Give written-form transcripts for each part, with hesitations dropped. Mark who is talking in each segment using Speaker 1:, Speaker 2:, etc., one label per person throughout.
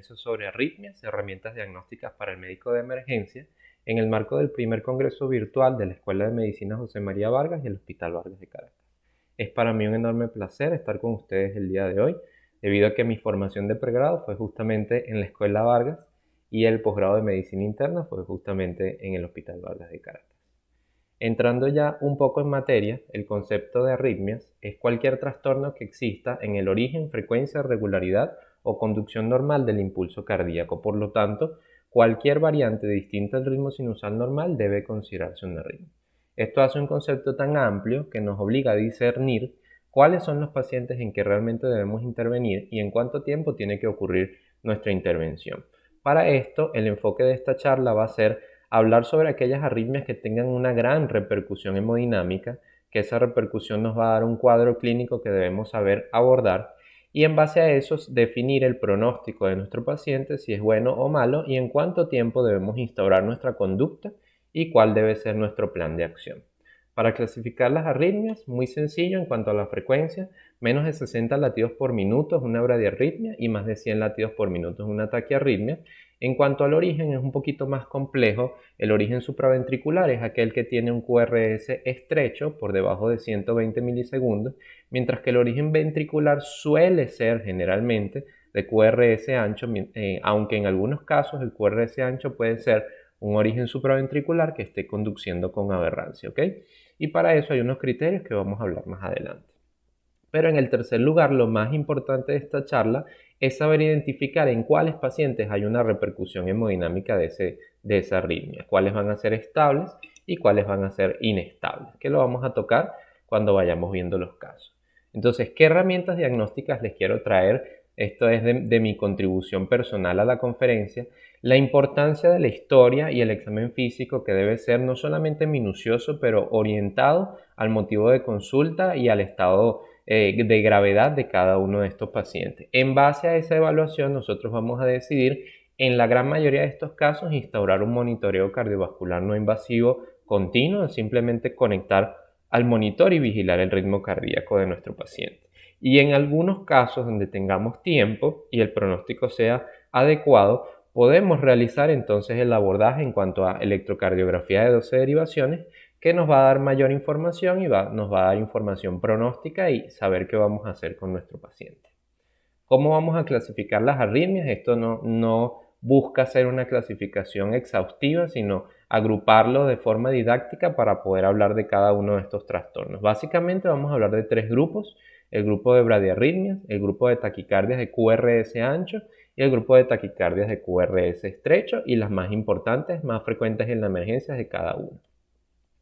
Speaker 1: conferencia sobre arritmias, herramientas diagnósticas para el médico de emergencia, en el marco del primer congreso virtual de la Escuela de Medicina José María Vargas y el Hospital Vargas de Caracas. Es para mí un enorme placer estar con ustedes el día de hoy, debido a que mi formación de pregrado fue justamente en la Escuela Vargas y el posgrado de Medicina Interna fue justamente en el Hospital Vargas de Caracas. Entrando ya un poco en materia, el concepto de arritmias es cualquier trastorno que exista en el origen, frecuencia, regularidad o conducción normal del impulso cardíaco. Por lo tanto, cualquier variante distinta al ritmo sinusal normal debe considerarse una arritmia. Esto hace un concepto tan amplio que nos obliga a discernir cuáles son los pacientes en que realmente debemos intervenir y en cuánto tiempo tiene que ocurrir nuestra intervención. Para esto, el enfoque de esta charla va a ser hablar sobre aquellas arritmias que tengan una gran repercusión hemodinámica, que esa repercusión nos va a dar un cuadro clínico que debemos saber abordar y en base a eso definir el pronóstico de nuestro paciente, si es bueno o malo y en cuánto tiempo debemos instaurar nuestra conducta y cuál debe ser nuestro plan de acción. Para clasificar las arritmias, muy sencillo en cuanto a la frecuencia, menos de 60 latidos por minuto es una bradiarritmia y más de 100 latidos por minuto es una taquiarritmia. En cuanto al origen es un poquito más complejo, el origen supraventricular es aquel que tiene un QRS estrecho por debajo de 120 milisegundos, mientras que el origen ventricular suele ser generalmente de QRS ancho, aunque en algunos casos el QRS ancho puede ser un origen supraventricular que esté conduciendo con aberrancia, ¿ok? Y para eso hay unos criterios que vamos a hablar más adelante. Pero en el tercer lugar, lo más importante de esta charla es saber identificar en cuáles pacientes hay una repercusión hemodinámica de esa arritmia, cuáles van a ser estables y cuáles van a ser inestables, que lo vamos a tocar cuando vayamos viendo los casos. Entonces, ¿qué herramientas diagnósticas les quiero traer? Esto es de mi contribución personal a la conferencia. La importancia de la historia y el examen físico, que debe ser no solamente minucioso, pero orientado al motivo de consulta y al estado de gravedad de cada uno de estos pacientes. En base a esa evaluación, nosotros vamos a decidir, en la gran mayoría de estos casos, instaurar un monitoreo cardiovascular no invasivo continuo, simplemente conectar al monitor y vigilar el ritmo cardíaco de nuestro paciente. Y en algunos casos donde tengamos tiempo y el pronóstico sea adecuado, podemos realizar entonces el abordaje en cuanto a electrocardiografía de 12 derivaciones, que nos va a dar mayor información y nos va a dar información pronóstica y saber qué vamos a hacer con nuestro paciente. ¿Cómo vamos a clasificar las arritmias? Esto no busca hacer una clasificación exhaustiva, sino agruparlo de forma didáctica para poder hablar de cada uno de estos trastornos. Básicamente vamos a hablar de tres grupos: el grupo de bradiarritmias, el grupo de taquicardias de QRS ancho y el grupo de taquicardias de QRS estrecho, y las más importantes, más frecuentes en la emergencia de cada uno.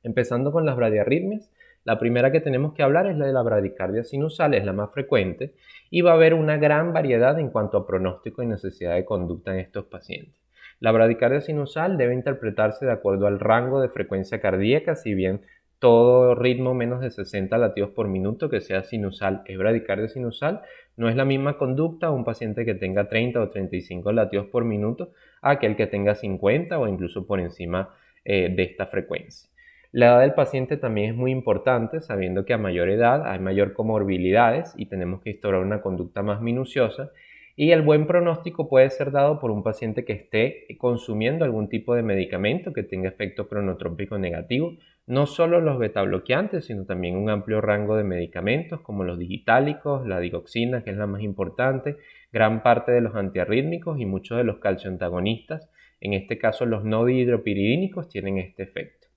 Speaker 1: Empezando con las bradiarritmias, la primera que tenemos que hablar es la de la bradicardia sinusal, es la más frecuente y va a haber una gran variedad en cuanto a pronóstico y necesidad de conducta en estos pacientes. La bradicardia sinusal debe interpretarse de acuerdo al rango de frecuencia cardíaca, si bien todo ritmo menos de 60 latidos por minuto que sea sinusal es bradicardia sinusal, no es la misma conducta un paciente que tenga 30 o 35 latidos por minuto a aquel que tenga 50 o incluso por encima de esta frecuencia. La edad del paciente también es muy importante, sabiendo que a mayor edad hay mayor comorbilidades y tenemos que instaurar una conducta más minuciosa. Y el buen pronóstico puede ser dado por un paciente que esté consumiendo algún tipo de medicamento que tenga efecto cronotrópico negativo, no solo los betabloqueantes, sino también un amplio rango de medicamentos como los digitálicos, la digoxina, que es la más importante, gran parte de los antiarrítmicos y muchos de los calcioantagonistas. En este caso, los no dihidropiridínicos tienen este efecto.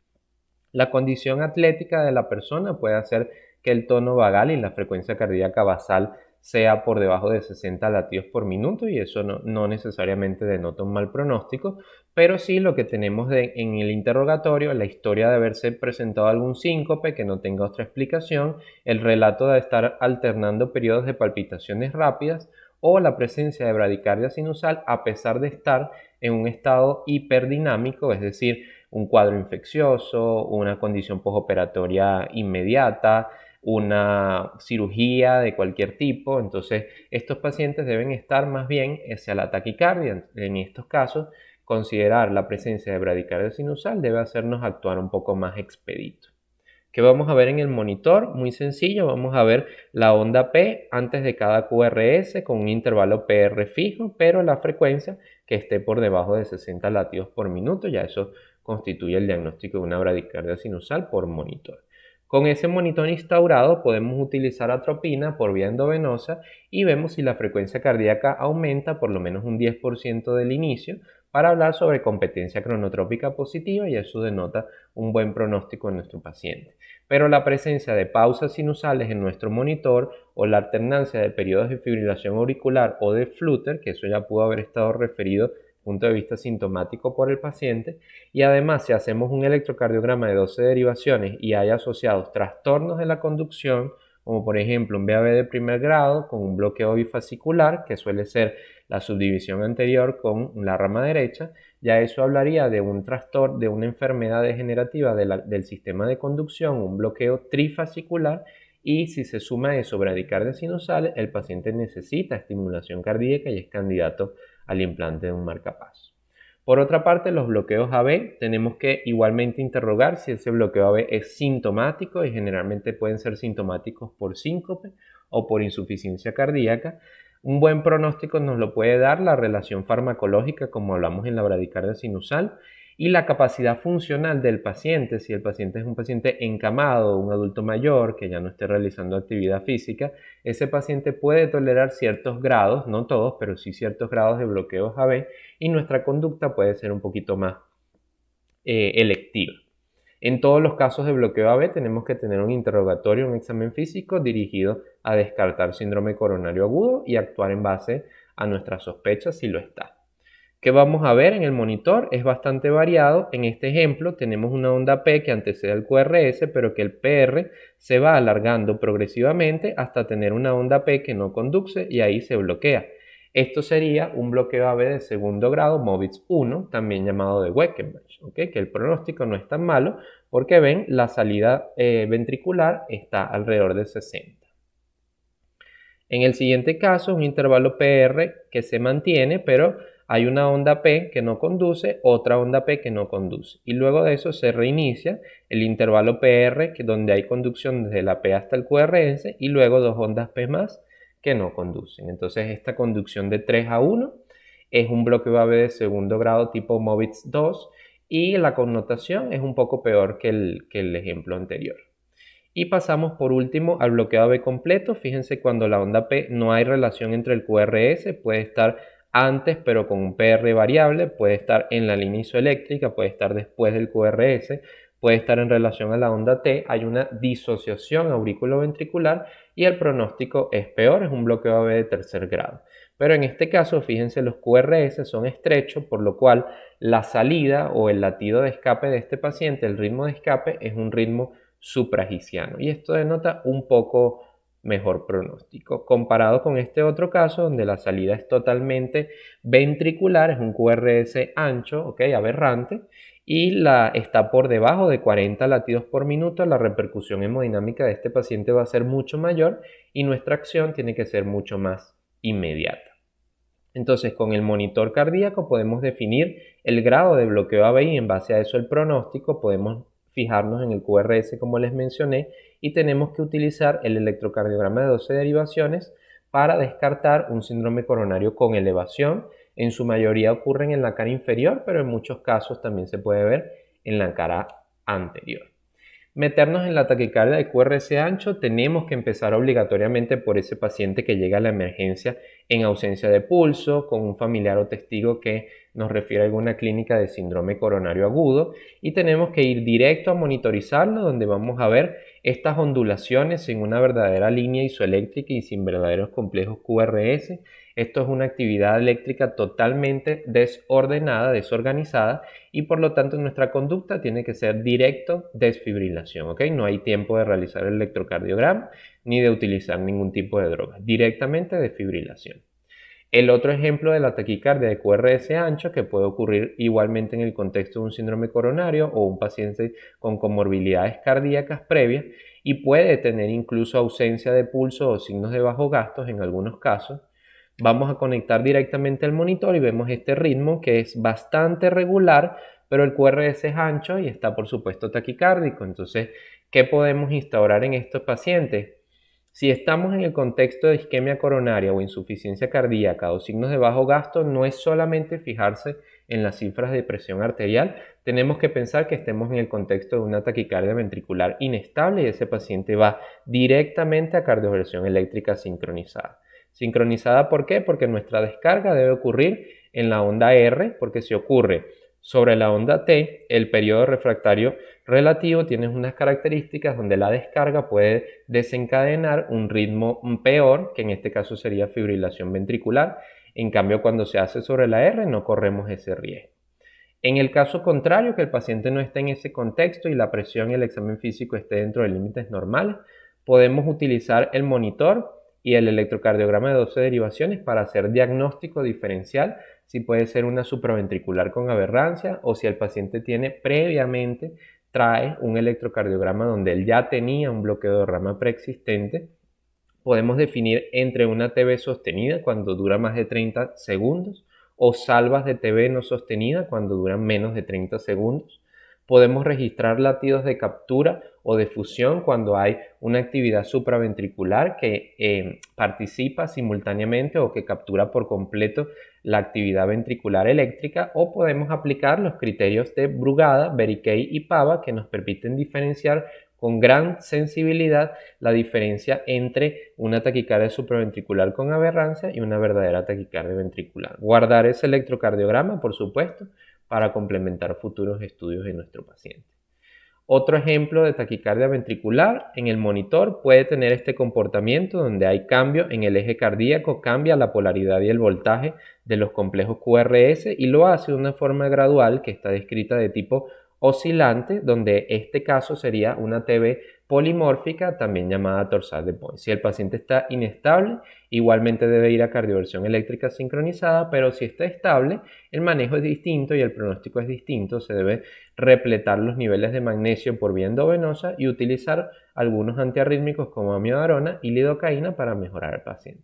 Speaker 1: La condición atlética de la persona puede hacer que el tono vagal y la frecuencia cardíaca basal sea por debajo de 60 latidos por minuto, y eso no necesariamente denota un mal pronóstico, pero sí lo que tenemos en el interrogatorio, la historia de haberse presentado algún síncope que no tenga otra explicación, el relato de estar alternando periodos de palpitaciones rápidas o la presencia de bradicardia sinusal a pesar de estar en un estado hiperdinámico, es decir, un cuadro infeccioso, una condición postoperatoria inmediata, una cirugía de cualquier tipo. Entonces, estos pacientes deben estar más bien hacia la taquicardia. En estos casos, considerar la presencia de bradicardia sinusal debe hacernos actuar un poco más expedito. ¿Qué vamos a ver en el monitor? Muy sencillo, vamos a ver la onda P antes de cada QRS con un intervalo PR fijo, pero la frecuencia que esté por debajo de 60 latidos por minuto. Ya eso constituye el diagnóstico de una bradicardia sinusal por monitor. Con ese monitor instaurado podemos utilizar atropina por vía endovenosa y vemos si la frecuencia cardíaca aumenta por lo menos un 10% del inicio para hablar sobre competencia cronotrópica positiva, y eso denota un buen pronóstico en nuestro paciente. Pero la presencia de pausas sinusales en nuestro monitor o la alternancia de periodos de fibrilación auricular o de flutter, que eso ya pudo haber estado referido desde el punto de vista sintomático por el paciente, y además si hacemos un electrocardiograma de 12 derivaciones y hay asociados trastornos de la conducción, como por ejemplo un VAB de primer grado con un bloqueo bifascicular, que suele ser la subdivisión anterior con la rama derecha, ya eso hablaría de un trastorno, de una enfermedad degenerativa del sistema de conducción, un bloqueo trifascicular, y si se suma a eso bradicardia sinusal, el paciente necesita estimulación cardíaca y es candidato al implante de un marcapasos. Por otra parte, los bloqueos AB, tenemos que igualmente interrogar si ese bloqueo AB es sintomático, y generalmente pueden ser sintomáticos por síncope o por insuficiencia cardíaca. Un buen pronóstico nos lo puede dar la relación farmacológica, como hablamos en la bradicardia sinusal, y la capacidad funcional del paciente. Si el paciente es un paciente encamado, un adulto mayor que ya no esté realizando actividad física, ese paciente puede tolerar ciertos grados, no todos, pero sí ciertos grados de bloqueos AB, y nuestra conducta puede ser un poquito más electiva. En todos los casos de bloqueo AB tenemos que tener un interrogatorio, un examen físico dirigido a descartar síndrome coronario agudo y actuar en base a nuestras sospechas si lo está. ¿Qué vamos a ver en el monitor? Es bastante variado. En este ejemplo tenemos una onda P que antecede al QRS, pero que el PR se va alargando progresivamente hasta tener una onda P que no conduce y ahí se bloquea. Esto sería un bloqueo AB de segundo grado, Movitz 1, también llamado de Weckenbach, ¿okay? Que el pronóstico no es tan malo porque ven, la salida ventricular está alrededor de 60. En el siguiente caso, un intervalo PR que se mantiene, pero hay una onda P que no conduce, otra onda P que no conduce. Y luego de eso se reinicia el intervalo PR, donde hay conducción desde la P hasta el QRS, y luego dos ondas P más que no conducen. Entonces esta conducción de 3 a 1 es un bloqueo AB de segundo grado tipo Movitz 2, y la connotación es un poco peor que el ejemplo anterior. Y pasamos por último al bloqueo AB completo. Fíjense, cuando la onda P no hay relación entre el QRS, puede estar antes pero con un PR variable, puede estar en la línea isoeléctrica, puede estar después del QRS, puede estar en relación a la onda T, hay una disociación auriculoventricular y el pronóstico es peor, es un bloqueo AB de tercer grado. Pero en este caso, fíjense, los QRS son estrechos, por lo cual la salida o el latido de escape de este paciente, el ritmo de escape, es un ritmo supragiciano, y esto denota un poco mejor pronóstico comparado con este otro caso donde la salida es totalmente ventricular, es un QRS ancho, ¿okay? Aberrante, y está por debajo de 40 latidos por minuto. La repercusión hemodinámica de este paciente va a ser mucho mayor y nuestra acción tiene que ser mucho más inmediata. Entonces, con el monitor cardíaco podemos definir el grado de bloqueo AB y en base a eso el pronóstico. Podemos fijarnos en el QRS como les mencioné y tenemos que utilizar el electrocardiograma de 12 derivaciones para descartar un síndrome coronario con elevación. En su mayoría ocurren en la cara inferior, pero en muchos casos también se puede ver en la cara anterior. Meternos en la taquicardia de QRS ancho, tenemos que empezar obligatoriamente por ese paciente que llega a la emergencia en ausencia de pulso, con un familiar o testigo que nos refiere a alguna clínica de síndrome coronario agudo, y tenemos que ir directo a monitorizarlo, donde vamos a ver estas ondulaciones en una verdadera línea isoeléctrica y sin verdaderos complejos QRS. Esto es una actividad eléctrica totalmente desordenada, desorganizada, y por lo tanto nuestra conducta tiene que ser directo desfibrilación, ¿ok? No hay tiempo de realizar el electrocardiograma ni de utilizar ningún tipo de droga, directamente desfibrilación. El otro ejemplo de la taquicardia de QRS ancho, que puede ocurrir igualmente en el contexto de un síndrome coronario o un paciente con comorbilidades cardíacas previas, y puede tener incluso ausencia de pulso o signos de bajo gastos en algunos casos. Vamos a conectar directamente al monitor y vemos este ritmo que es bastante regular, pero el QRS es ancho y está por supuesto taquicárdico. Entonces, ¿Qué podemos instaurar en estos pacientes? Si estamos en el contexto de isquemia coronaria o insuficiencia cardíaca o signos de bajo gasto, no es solamente fijarse en las cifras de presión arterial, tenemos que pensar que estemos en el contexto de una taquicardia ventricular inestable y ese paciente va directamente a cardioversión eléctrica sincronizada. ¿Sincronizada por qué? Porque nuestra descarga debe ocurrir en la onda R, porque si ocurre sobre la onda T, el periodo refractario relativo tiene unas características donde la descarga puede desencadenar un ritmo peor, que en este caso sería fibrilación ventricular. En cambio, cuando se hace sobre la R no corremos ese riesgo. En el caso contrario, que el paciente no esté en ese contexto y la presión y el examen físico esté dentro de límites normales, podemos utilizar el monitor y el electrocardiograma de 12 derivaciones para hacer diagnóstico diferencial, si puede ser una supraventricular con aberrancia o si el paciente tiene previamente trae un electrocardiograma donde él ya tenía un bloqueo de rama preexistente. Podemos definir entre una TB sostenida cuando dura más de 30 segundos o salvas de TB no sostenida cuando duran menos de 30 segundos. Podemos registrar latidos de captura o de fusión cuando hay una actividad supraventricular que participa simultáneamente o que captura por completo la actividad ventricular eléctrica, o podemos aplicar los criterios de Brugada, Berikay y Pava que nos permiten diferenciar con gran sensibilidad la diferencia entre una taquicardia supraventricular con aberrancia y una verdadera taquicardia ventricular. Guardar ese electrocardiograma, por supuesto, para complementar futuros estudios de nuestro paciente. Otro ejemplo de taquicardia ventricular en el monitor puede tener este comportamiento donde hay cambio en el eje cardíaco, cambia la polaridad y el voltaje de los complejos QRS y lo hace de una forma gradual que está descrita de tipo oscilante, donde este caso sería una TB polimórfica, también llamada torsal de Point. Si el paciente está inestable, igualmente debe ir a cardioversión eléctrica sincronizada, pero si está estable, el manejo es distinto y el pronóstico es distinto. Se debe repletar los niveles de magnesio por vía endovenosa y utilizar algunos antiarrítmicos como amiodarona y lidocaína para mejorar al paciente.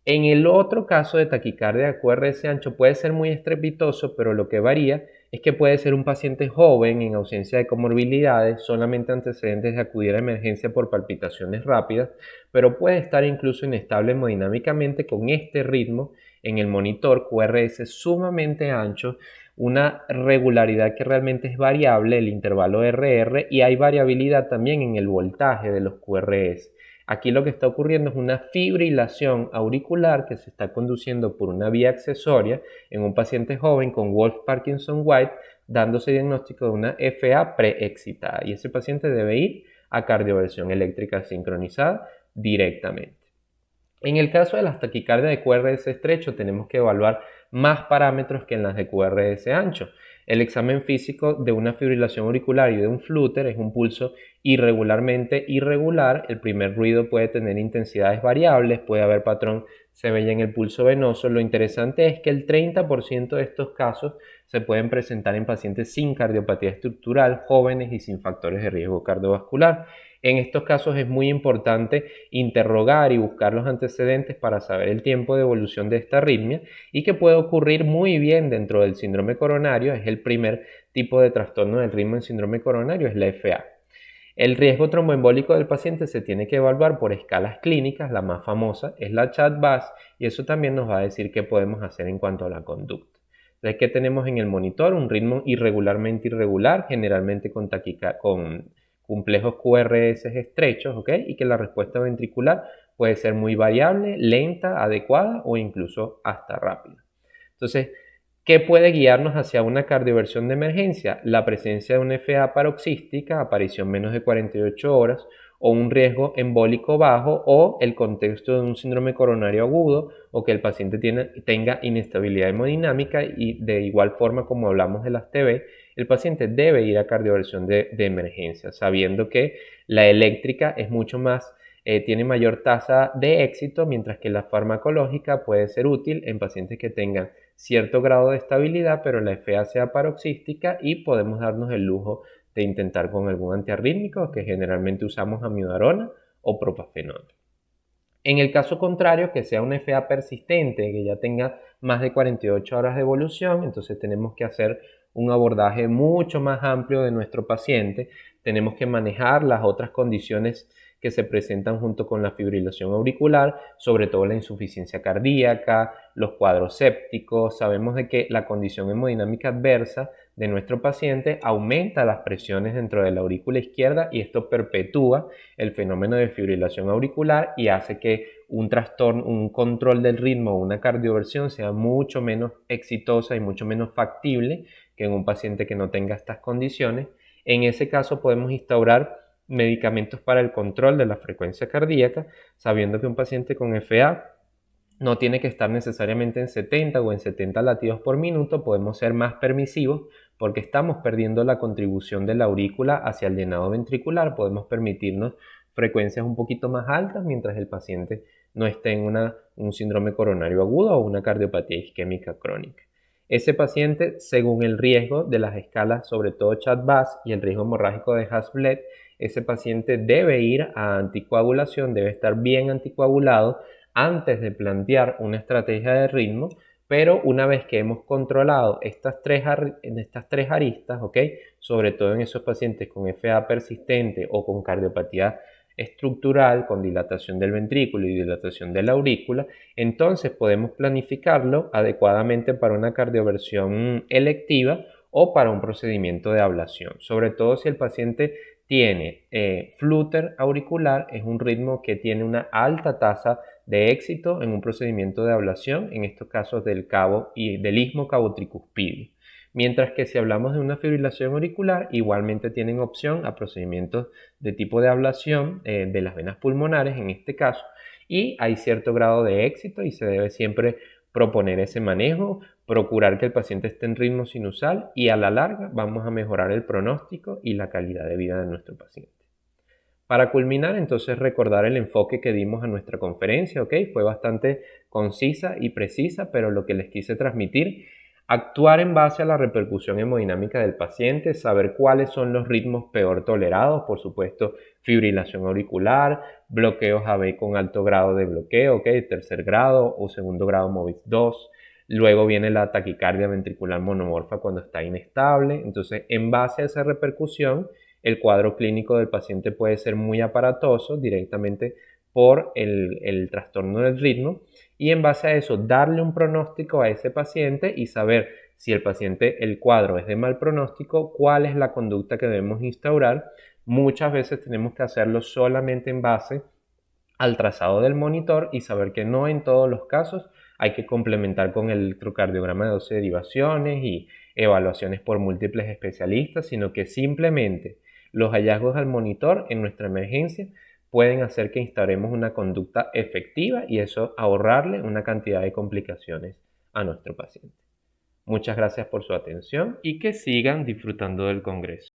Speaker 1: En el otro caso de taquicardia de QRS ancho puede ser muy estrepitoso, pero lo que varía es que puede ser un paciente joven en ausencia de comorbilidades, solamente antecedentes de acudir a emergencia por palpitaciones rápidas, pero puede estar incluso inestable hemodinámicamente con este ritmo en el monitor QRS sumamente ancho, una regularidad que realmente es variable, el intervalo RR, y hay variabilidad también en el voltaje de los QRS. Aquí lo que está ocurriendo es una fibrilación auricular que se está conduciendo por una vía accesoria en un paciente joven con Wolff-Parkinson-White, dándose diagnóstico de una FA preexcitada. Y ese paciente debe ir a cardioversión eléctrica sincronizada directamente. En el caso de las taquicardias de QRS estrecho tenemos que evaluar más parámetros que en las de QRS ancho. El examen físico de una fibrilación auricular y de un flúter es un pulso irregularmente irregular. El primer ruido puede tener intensidades variables, puede haber patrón sevilla en el pulso venoso. Lo interesante es que el 30% de estos casos se pueden presentar en pacientes sin cardiopatía estructural, jóvenes y sin factores de riesgo cardiovascular. En estos casos es muy importante interrogar y buscar los antecedentes para saber el tiempo de evolución de esta arritmia y que puede ocurrir muy bien dentro del síndrome coronario. Es el primer tipo de trastorno del ritmo en síndrome coronario, es la FA. El riesgo tromboembólico del paciente se tiene que evaluar por escalas clínicas, la más famosa es la CHA2DS y eso también nos va a decir qué podemos hacer en cuanto a la conducta. Entonces, ¿qué tenemos en el monitor? Un ritmo irregularmente irregular, generalmente con complejos QRS estrechos, ¿ok? Y que la respuesta ventricular puede ser muy variable, lenta, adecuada o incluso hasta rápida. Entonces, ¿qué puede guiarnos hacia una cardioversión de emergencia? La presencia de una FA paroxística, aparición menos de 48 horas, o un riesgo embólico bajo, o el contexto de un síndrome coronario agudo, o que el paciente tenga inestabilidad hemodinámica, y de igual forma como hablamos de las TB, el paciente debe ir a cardioversión de emergencia, sabiendo que la eléctrica es mucho más, tiene mayor tasa de éxito, mientras que la farmacológica puede ser útil en pacientes que tengan cierto grado de estabilidad, pero la FA sea paroxística y podemos darnos el lujo de intentar con algún antiarrítmico, que generalmente usamos amiodarona o propafenol. En el caso contrario, que sea una FA persistente, que ya tenga más de 48 horas de evolución, entonces tenemos que hacer un abordaje mucho más amplio de nuestro paciente. Tenemos que manejar las otras condiciones que se presentan junto con la fibrilación auricular, sobre todo la insuficiencia cardíaca, los cuadros sépticos. Sabemos de que la condición hemodinámica adversa de nuestro paciente aumenta las presiones dentro de la aurícula izquierda y esto perpetúa el fenómeno de fibrilación auricular y hace que un trastorno, un control del ritmo o una cardioversión sea mucho menos exitosa y mucho menos factible que en un paciente que no tenga estas condiciones. En ese caso podemos instaurar medicamentos para el control de la frecuencia cardíaca, sabiendo que un paciente con FA no tiene que estar necesariamente en 70 o en 70 latidos por minuto, podemos ser más permisivos porque estamos perdiendo la contribución de la aurícula hacia el llenado ventricular, podemos permitirnos frecuencias un poquito más altas mientras el paciente no esté en un síndrome coronario agudo o una cardiopatía isquémica crónica. Ese paciente, según el riesgo de las escalas, sobre todo CHA2-VAS y el riesgo hemorrágico de Hasbled, ese paciente debe ir a anticoagulación, debe estar bien anticoagulado antes de plantear una estrategia de ritmo, pero una vez que hemos controlado estas tres aristas, ¿ok? Sobre todo en esos pacientes con FA persistente o con cardiopatía estructural, con dilatación del ventrículo y dilatación de la aurícula, entonces podemos planificarlo adecuadamente para una cardioversión electiva o para un procedimiento de ablación, sobre todo si el paciente tiene flúter auricular, es un ritmo que tiene una alta tasa de éxito en un procedimiento de ablación, en estos casos del cabo y del istmo cabo-tricuspidio. Mientras que si hablamos de una fibrilación auricular, igualmente tienen opción a procedimientos de tipo de ablación de las venas pulmonares en este caso, y hay cierto grado de éxito y se debe siempre proponer ese manejo, procurar que el paciente esté en ritmo sinusal y a la larga vamos a mejorar el pronóstico y la calidad de vida de nuestro paciente. Para culminar, entonces recordar el enfoque que dimos a nuestra conferencia, ¿ok? Fue bastante concisa y precisa, pero lo que les quise transmitir, actuar en base a la repercusión hemodinámica del paciente, saber cuáles son los ritmos peor tolerados, por supuesto, fibrilación auricular, bloqueos AB con alto grado de bloqueo, ¿ok? Tercer grado o segundo grado MOVIS 2. Luego viene la taquicardia ventricular monomorfa cuando está inestable. Entonces, en base a esa repercusión, el cuadro clínico del paciente puede ser muy aparatoso directamente por el trastorno del ritmo y en base a eso darle un pronóstico a ese paciente y saber si el paciente, el cuadro es de mal pronóstico, cuál es la conducta que debemos instaurar. Muchas veces tenemos que hacerlo solamente en base al trazado del monitor y saber que no en todos los casos hay que complementar con el electrocardiograma de 12 derivaciones y evaluaciones por múltiples especialistas, sino que simplemente los hallazgos al monitor en nuestra emergencia pueden hacer que instauremos una conducta efectiva y eso ahorrarle una cantidad de complicaciones a nuestro paciente. Muchas gracias por su atención y que sigan disfrutando del congreso.